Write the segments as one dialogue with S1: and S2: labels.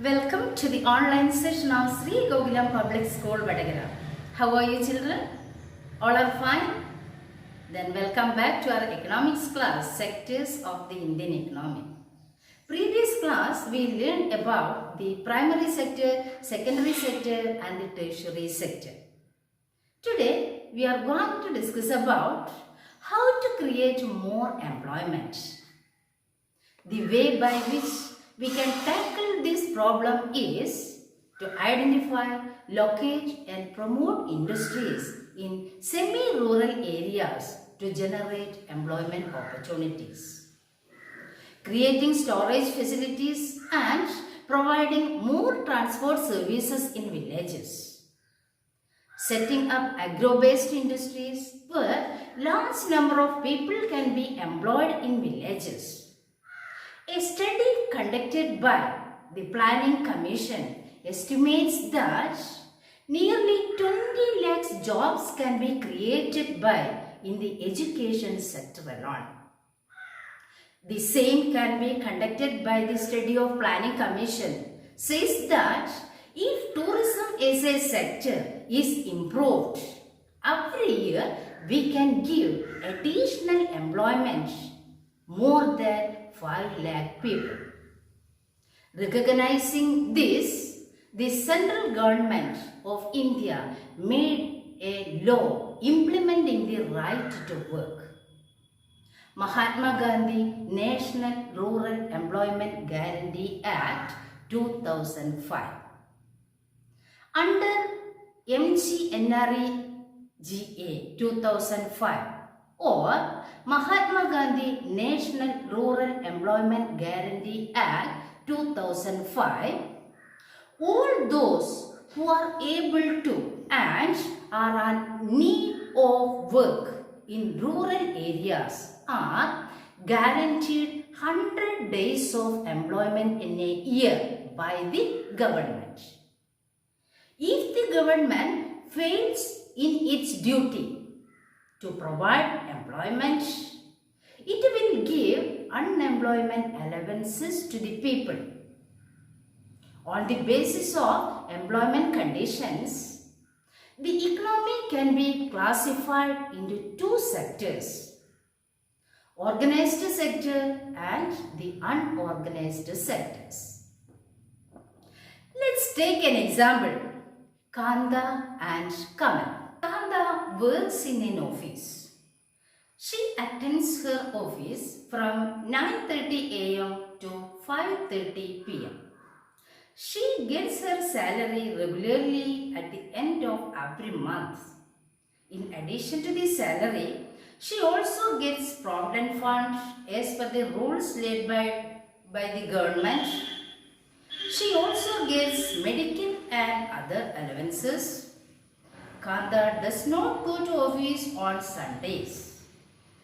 S1: Welcome to the online session of Sri Gokulam Public School, Vadagara. How are you children? All are fine? Then welcome back to our economics class, sectors of the Indian economy. Previous class we learned about the primary sector, secondary sector and the tertiary sector. Today we are going to discuss about how to create more employment. The way by which we can tackle this problem is to identify, locate and promote industries in semi-rural areas to generate employment opportunities. Creating storage facilities and providing more transport services in villages. Setting up agro-based industries where large number of people can be employed in villages. A study conducted by the Planning Commission estimates that nearly 20 lakhs jobs can be created in the education sector alone. The same can be conducted by the study of Planning Commission says that if tourism as a sector is improved, every year we can give additional employment more than 5 lakh people. Recognizing this, the central government of India made a law implementing the right to work. Mahatma Gandhi National Rural Employment Guarantee Act 2005. Under MGNREGA 2005 or Mahatma Gandhi National Rural Employment Guarantee Act 2005, all those who are able to and are in need of work in rural areas are guaranteed 100 days of employment in a year by the government. If the government fails in its duty to provide employment, it will give unemployment allowances to the people. On the basis of employment conditions, the economy can be classified into two sectors, organized sector and the unorganized sectors. Let's take an example, Kanda and Kamal. Kanda works in an office. She attends her office from 9:30 a.m. to 5:30 p.m. She gets her salary regularly at the end of every month. In addition to the salary, she also gets provident fund as per the rules laid by the government. She also gets medical and other allowances. Kanda does not go to office on Sundays.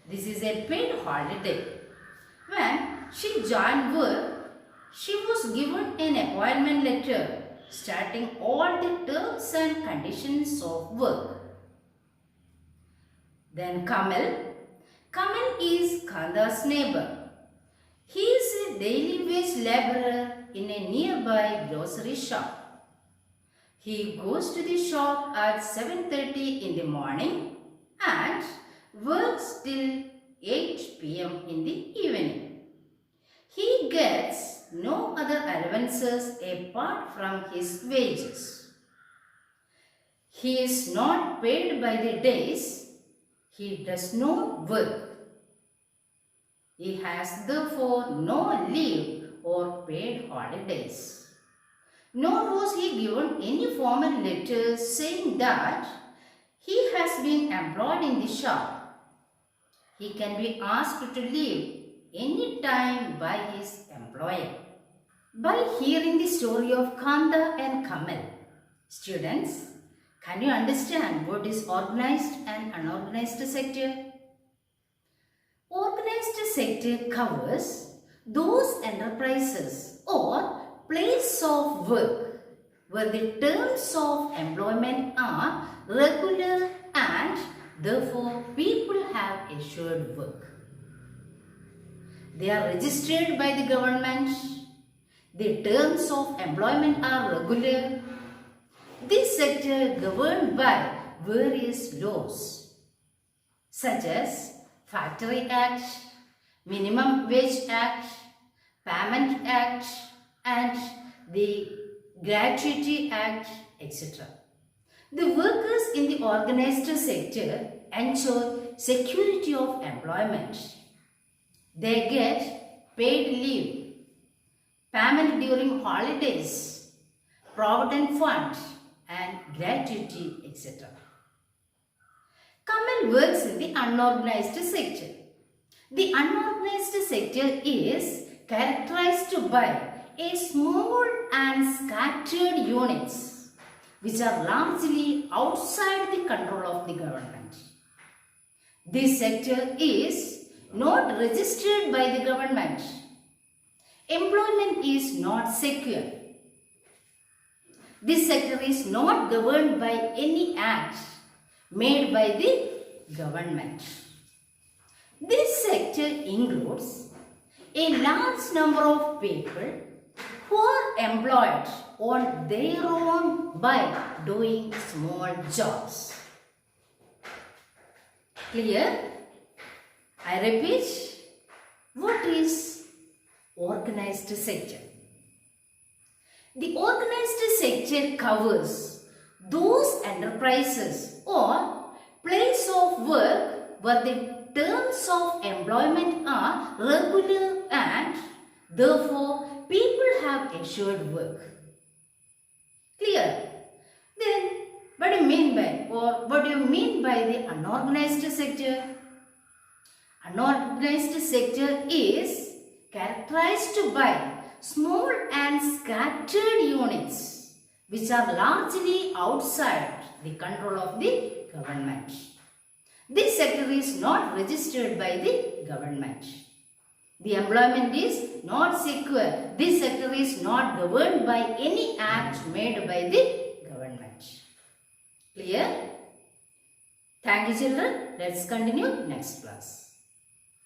S1: This is a paid holiday. When she joined work, she was given an appointment letter stating all the terms and conditions of work. Then Kamal. Kamal is Kanda's neighbor. He is a daily wage laborer in a nearby grocery shop. He goes to the shop at 7:30 in the morning and works till 8 p.m. in the evening. He gets no other allowances apart from his wages. He is not paid by the days he does not work. He has therefore no leave or paid holidays. Nor was he given any formal letter saying that he has been employed in the shop. He can be asked to leave any time by his employer. By hearing the story of Kanda and Kamal, students, can you understand what is organized and unorganized sector? Organized sector covers those enterprises or place of work where the terms of employment are regular and therefore people have assured work. They are registered by the government. The terms of employment are regular. This sector governed by various laws such as Factory Act, Minimum Wage Act, Payment Act and the Gratuity Act, etc. The workers in the organized sector ensure security of employment. They get paid leave, payment during holidays, provident fund and gratuity, etc. Kamal works in the unorganized sector. The unorganized sector is characterized by a small and scattered units which are largely outside the control of the government. This sector is not registered by the government. Employment is not secure. This sector is not governed by any act made by the government. This sector includes a large number of people who are employed on their own by doing small jobs. Clear? I repeat, what is organized sector? The organized sector covers those enterprises or place of work where the terms of employment are regular and therefore people have assured work. Clear? Then what do you mean by the unorganized sector? Unorganized sector is characterized by small and scattered units which are largely outside the control of the government. This sector is not registered by the government. The employment is not secure. This sector is not governed by any act made by the government. Clear? Thank you, children. Let's continue next class.